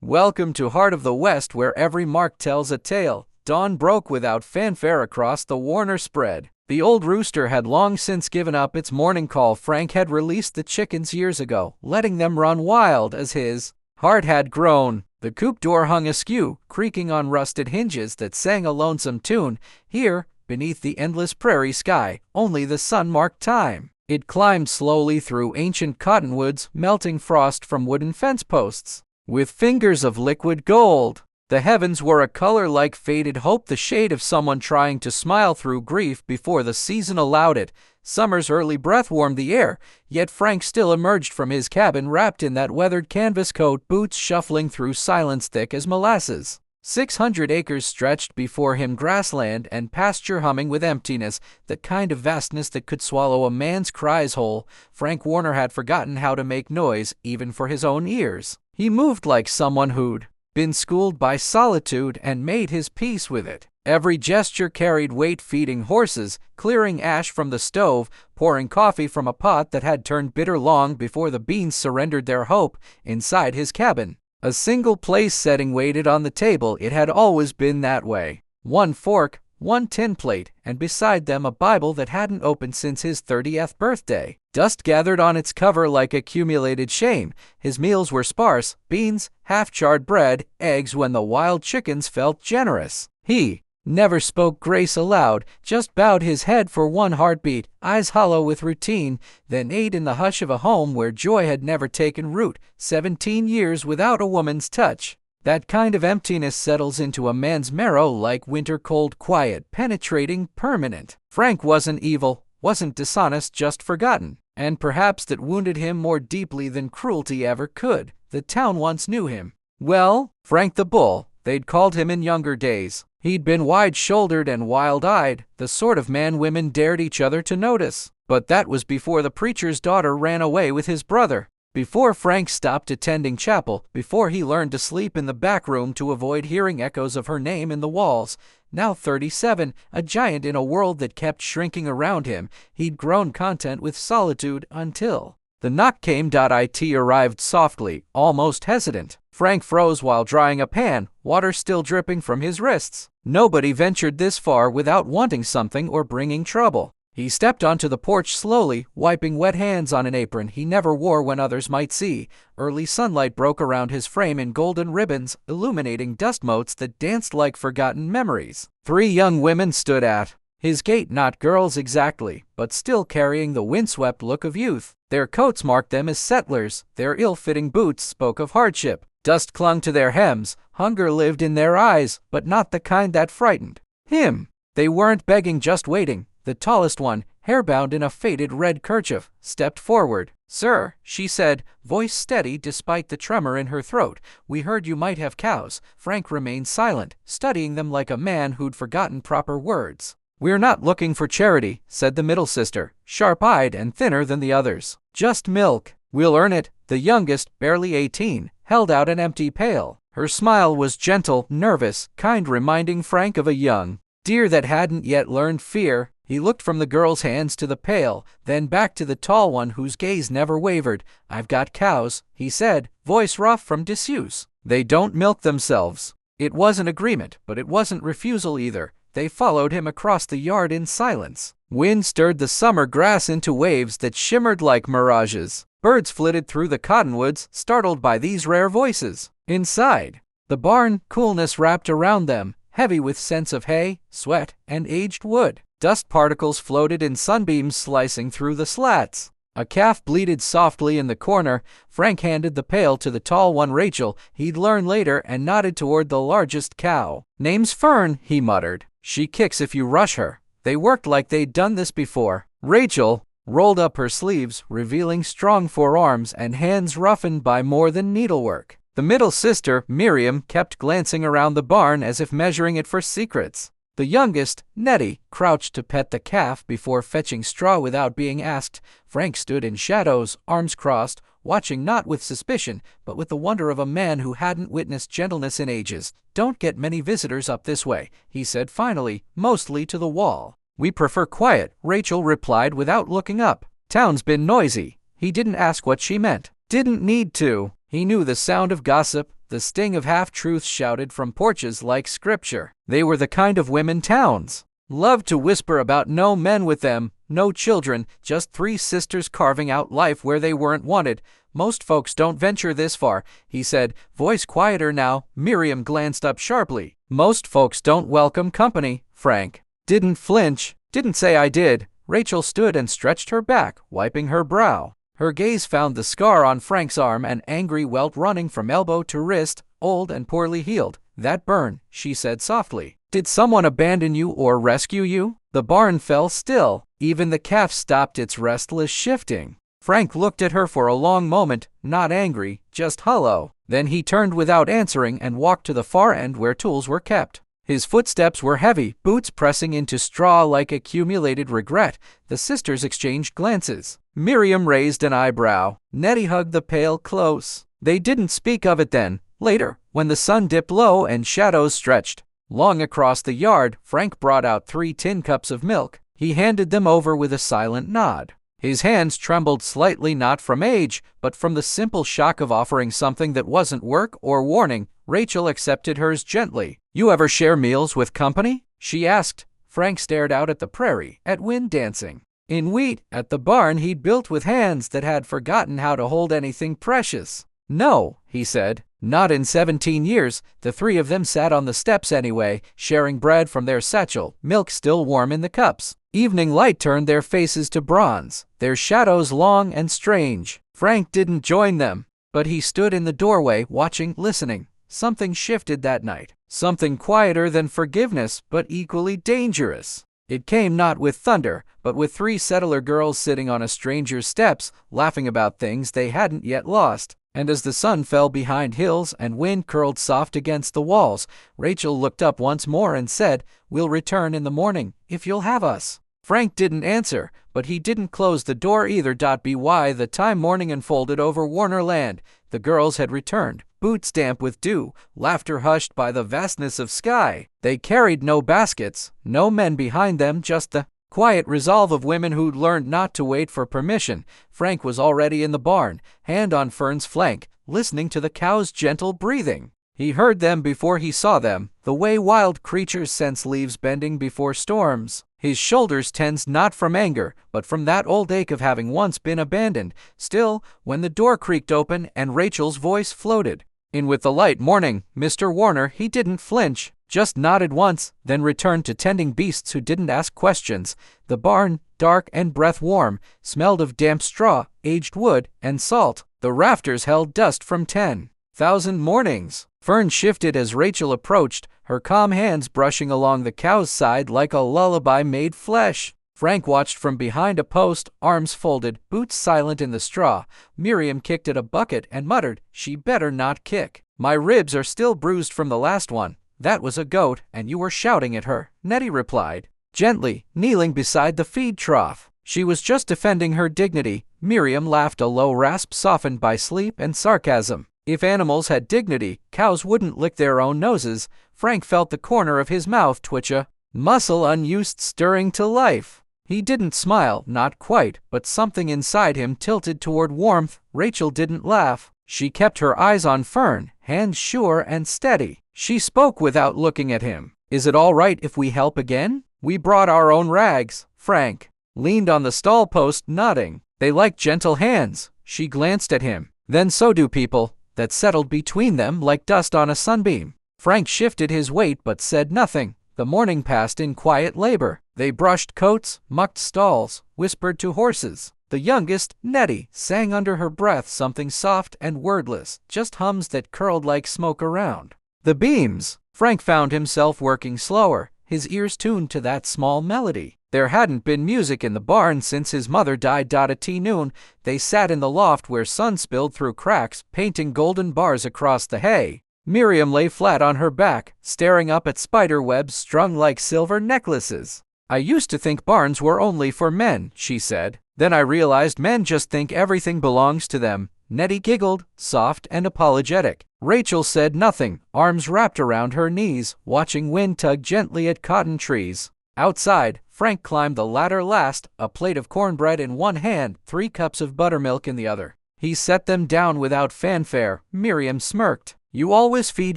Welcome to Heart of the West, where every mark tells a tale. Dawn broke without fanfare across the Warner spread. The old rooster had long since given up its morning call. Frank had released the chickens years ago, letting them run wild as his heart had grown. The coop door hung askew, creaking on rusted hinges that sang a lonesome tune. Here, beneath the endless prairie sky, only the sun marked time. It climbed slowly through ancient cottonwoods, melting frost from wooden fence posts. With fingers of liquid gold, the heavens were a color like faded hope, the shade of someone trying to smile through grief before the season allowed it. Summer's early breath warmed the air, yet Frank still emerged from his cabin wrapped in that weathered canvas coat, boots shuffling through silence thick as molasses. 600 acres stretched before him, grassland and pasture humming with emptiness, the kind of vastness that could swallow a man's cries whole. Frank Warner had forgotten how to make noise, even for his own ears. He moved like someone who'd been schooled by solitude and made his peace with it. Every gesture carried weight, feeding horses, clearing ash from the stove, pouring coffee from a pot that had turned bitter long before the beans surrendered their hope. Inside his cabin, a single place setting waited on the table. It had always been that way. One fork, one tin plate, and beside them a Bible that hadn't opened since his 30th birthday. Dust gathered on its cover like accumulated shame. His meals were sparse: beans, half-charred bread, eggs when the wild chickens felt generous. He never spoke grace aloud, just bowed his head for one heartbeat, eyes hollow with routine, then ate in the hush of a home where joy had never taken root. 17 years without a woman's touch. That kind of emptiness settles into a man's marrow like winter cold, quiet, penetrating, permanent. Frank wasn't evil, wasn't dishonest, just forgotten. And perhaps that wounded him more deeply than cruelty ever could. The town once knew him. Well, Frank the Bull, they'd called him in younger days. He'd been wide-shouldered and wild-eyed, the sort of man women dared each other to notice. But that was before the preacher's daughter ran away with his brother. Before Frank stopped attending chapel, before he learned to sleep in the back room to avoid hearing echoes of her name in the walls. Now 37, a giant in a world that kept shrinking around him, he'd grown content with solitude until the knock came. It arrived softly, almost hesitant. Frank froze while drying a pan, water still dripping from his wrists. Nobody ventured this far without wanting something or bringing trouble. He stepped onto the porch slowly, wiping wet hands on an apron he never wore when others might see. Early sunlight broke around his frame in golden ribbons, illuminating dust motes that danced like forgotten memories. 3 young women stood at his gate, not girls exactly, but still carrying the windswept look of youth. Their coats marked them as settlers, their ill-fitting boots spoke of hardship. Dust clung to their hems, hunger lived in their eyes, but not the kind that frightened him. They weren't begging, just waiting. The tallest one, hair-bound in a faded red kerchief, stepped forward. "Sir," she said, voice steady despite the tremor in her throat, "we heard you might have cows." Frank remained silent, studying them like a man who'd forgotten proper words. "We're not looking for charity," said the middle sister, sharp-eyed and thinner than the others. "Just milk." "We'll earn it." The youngest, barely 18, held out an empty pail. Her smile was gentle, nervous, kind, reminding Frank of a young deer that hadn't yet learned fear. He looked from the girl's hands to the pail, then back to the tall one whose gaze never wavered. "I've got cows," he said, voice rough from disuse. "They don't milk themselves." It wasn't agreement, but it wasn't refusal either. They followed him across the yard in silence. Wind stirred the summer grass into waves that shimmered like mirages. Birds flitted through the cottonwoods, startled by these rare voices. Inside the barn, coolness wrapped around them, heavy with scents of hay, sweat, and aged wood. Dust particles floated in sunbeams, slicing through the slats. A calf bleated softly in the corner. Frank handed the pail to the tall one, Rachel, he'd learn later, and nodded toward the largest cow. "Name's Fern," he muttered. "She kicks if you rush her." They worked like they'd done this before. Rachel rolled up her sleeves, revealing strong forearms and hands roughened by more than needlework. The middle sister, Miriam, kept glancing around the barn as if measuring it for secrets. The youngest, Nettie, crouched to pet the calf before fetching straw without being asked. Frank stood in shadows, arms crossed, watching not with suspicion, but with the wonder of a man who hadn't witnessed gentleness in ages. "Don't get many visitors up this way," he said finally, mostly to the wall. "We prefer quiet," Rachel replied without looking up. "Town's been noisy." He didn't ask what she meant. Didn't need to. He knew the sound of gossip, the sting of half-truths shouted from porches like scripture. They were the kind of women towns loved to whisper about. No men with them, no children, just three sisters carving out life where they weren't wanted. Most folks don't venture this far, he said, voice quieter now. Miriam glanced up sharply. Most folks don't welcome company. Frank didn't flinch. Didn't say I did. Rachel stood and stretched her back, wiping her brow. Her gaze found the scar on Frank's arm, an angry welt running from elbow to wrist, old and poorly healed. That burn, she said softly. Did someone abandon you or rescue you? The barn fell still. Even the calf stopped its restless shifting. Frank looked at her for a long moment, not angry, just hollow. Then he turned without answering and walked to the far end where tools were kept. His footsteps were heavy, boots pressing into straw like accumulated regret. The sisters exchanged glances. Miriam raised an eyebrow. Nettie hugged the pail close. They didn't speak of it then. Later, when the sun dipped low and shadows stretched long across the yard, Frank brought out 3 tin cups of milk. He handed them over with a silent nod. His hands trembled slightly, not from age, but from the simple shock of offering something that wasn't work or warning. Rachel accepted hers gently. You ever share meals with company? She asked. Frank stared out at the prairie, at wind dancing in wheat, at the barn he'd built with hands that had forgotten how to hold anything precious. No, he said. Not in 17 years. The 3 of them sat on the steps anyway, sharing bread from their satchel, milk still warm in the cups. Evening light turned their faces to bronze, their shadows long and strange. Frank didn't join them, but he stood in the doorway, watching, listening. Something shifted that night. Something quieter than forgiveness, but equally dangerous. It came not with thunder, but with 3 settler girls sitting on a stranger's steps, laughing about things they hadn't yet lost. And as the sun fell behind hills and wind curled soft against the walls, Rachel looked up once more and said, We'll return in the morning, if you'll have us. Frank didn't answer, but he didn't close the door either. By the time morning unfolded over Warner land, the girls had returned, boots damp with dew, laughter hushed by the vastness of sky. They carried no baskets, no men behind them, just the quiet resolve of women who'd learned not to wait for permission. Frank was already in the barn, hand on Fern's flank, listening to the cows' gentle breathing. He heard them before he saw them, the way wild creatures sense leaves bending before storms. His shoulders tensed not from anger, but from that old ache of having once been abandoned. Still, when the door creaked open and Rachel's voice floated in with the light morning, Mr. Warner, he didn't flinch, just nodded once, then returned to tending beasts who didn't ask questions. The barn, dark and breath warm, smelled of damp straw, aged wood, and salt. The rafters held dust from 10,000 mornings. Fern shifted as Rachel approached, her calm hands brushing along the cow's side like a lullaby made flesh. Frank watched from behind a post, arms folded, boots silent in the straw. Miriam kicked at a bucket and muttered, She better not kick. My ribs are still bruised from the last one. That was a goat, and you were shouting at her, Nettie replied, gently, kneeling beside the feed trough. She was just defending her dignity. Miriam laughed, a low rasp softened by sleep and sarcasm. If animals had dignity, cows wouldn't lick their own noses. Frank felt the corner of his mouth twitch, a muscle unused stirring to life. He didn't smile, not quite, but something inside him tilted toward warmth. Rachel didn't laugh. She kept her eyes on Fern, hands sure and steady. She spoke without looking at him. Is it all right if we help again? We brought our own rags. Frank leaned on the stall post, nodding. They like gentle hands. She glanced at him. Then so do people. That settled between them like dust on a sunbeam. Frank shifted his weight but said nothing. The morning passed in quiet labor. They brushed coats, mucked stalls, whispered to horses. The youngest, Nettie, sang under her breath something soft and wordless, just hums that curled like smoke around the beams. Frank found himself working slower, his ears tuned to that small melody. There hadn't been music in the barn since his mother died. At noon, they sat in the loft where sun spilled through cracks, painting golden bars across the hay. Miriam lay flat on her back, staring up at spider webs strung like silver necklaces. I used to think barns were only for men, she said. Then I realized men just think everything belongs to them. Nettie giggled, soft and apologetic. Rachel said nothing, arms wrapped around her knees, watching wind tug gently at cotton trees. Outside, Frank climbed the ladder last, a plate of cornbread in one hand, 3 cups of buttermilk in the other. He set them down without fanfare. Miriam smirked. You always feed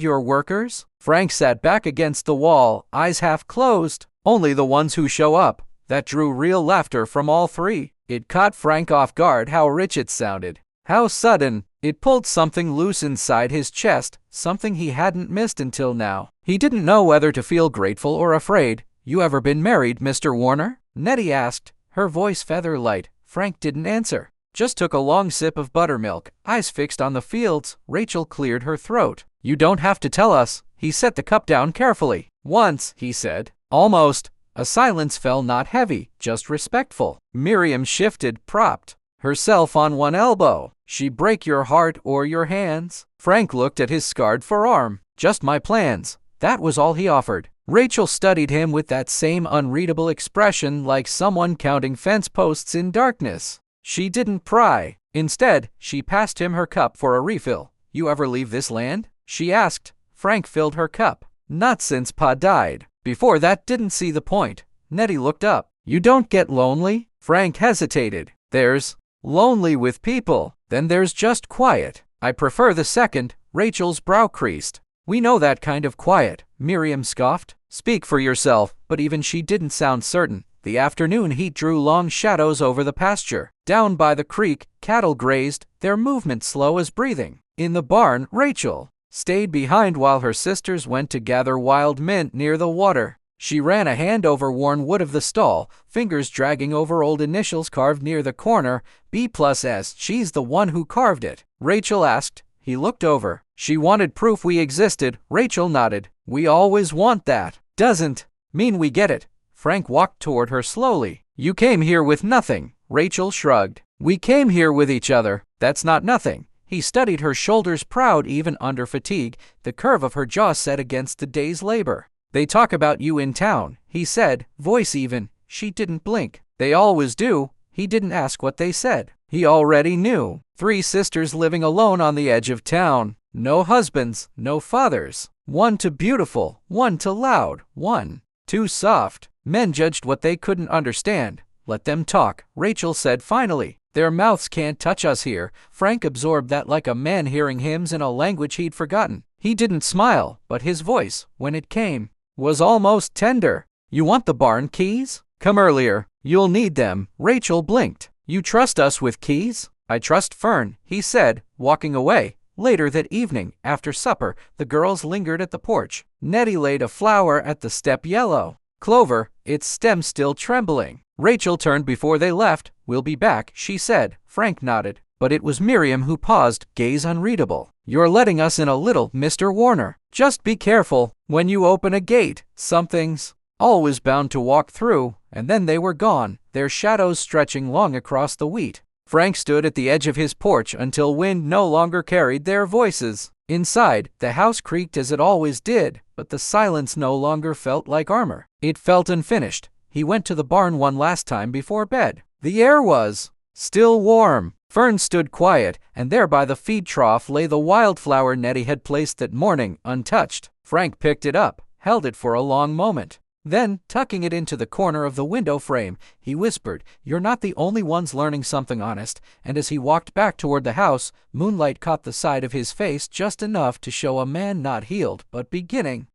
your workers? Frank sat back against the wall, eyes half closed. Only the ones who show up. That drew real laughter from all three. It caught Frank off guard how rich it sounded. How sudden. It pulled something loose inside his chest, something he hadn't missed until now. He didn't know whether to feel grateful or afraid. You ever been married, Mr. Warner? Nettie asked, her voice feather light. Frank didn't answer. Just took a long sip of buttermilk, eyes fixed on the fields. Rachel cleared her throat. You don't have to tell us. He set the cup down carefully. Once, he said. Almost. A silence fell, not heavy, just respectful. Miriam shifted, propped herself on one elbow. She break your heart or your hands? Frank looked at his scarred forearm. Just my plans. That was all he offered. Rachel studied him with that same unreadable expression, like someone counting fence posts in darkness. She didn't pry. Instead, she passed him her cup for a refill. You ever leave this land? She asked. Frank filled her cup. Not since Pa died. Before that, didn't see the point. Nettie looked up. You don't get lonely? Frank hesitated. There's lonely with people. Then there's just quiet. I prefer the second. Rachel's brow creased. We know that kind of quiet, Miriam scoffed. Speak for yourself, but even she didn't sound certain. The afternoon heat drew long shadows over the pasture. Down by the creek, cattle grazed, their movement slow as breathing. In the barn, Rachel stayed behind while her sisters went to gather wild mint near the water. She ran a hand over worn wood of the stall, fingers dragging over old initials carved near the corner. B+S. She's the one who carved it, Rachel asked. He looked over. She wanted proof we existed. Rachel nodded. We always want that. Doesn't mean we get it. Frank walked toward her slowly. You came here with nothing. Rachel shrugged. We came here with each other. That's not nothing. He studied her shoulders, proud even under fatigue, the curve of her jaw set against the day's labor. They talk about you in town, he said, voice even. She didn't blink. They always do. He didn't ask what they said. He already knew. 3 sisters living alone on the edge of town. No husbands, no fathers. One too beautiful, one too loud, one too soft. Men judged what they couldn't understand. Let them talk, Rachel said finally. Their mouths can't touch us here. Frank absorbed that like a man hearing hymns in a language he'd forgotten. He didn't smile, but his voice, when it came, was almost tender. You want the barn keys? Come earlier. You'll need them. Rachel blinked. You trust us with keys? I trust Fern, he said, walking away. Later that evening, after supper, the girls lingered at the porch. Nettie laid a flower at the step, yellow clover, its stem still trembling. Rachel turned before they left. We'll be back, she said. Frank nodded. But it was Miriam who paused, gaze unreadable. You're letting us in a little, Mr. Warner. Just be careful. When you open a gate, something's always bound to walk through. And then they were gone, their shadows stretching long across the wheat. Frank stood at the edge of his porch until wind no longer carried their voices. Inside, the house creaked as it always did, but the silence no longer felt like armor. It felt unfinished. He went to the barn one last time before bed. The air was still warm. Fern stood quiet, and there by the feed trough lay the wildflower Nettie had placed that morning, untouched. Frank picked it up, held it for a long moment. Then, tucking it into the corner of the window frame, he whispered, You're not the only ones learning something honest. And as he walked back toward the house, moonlight caught the side of his face just enough to show a man not healed, but beginning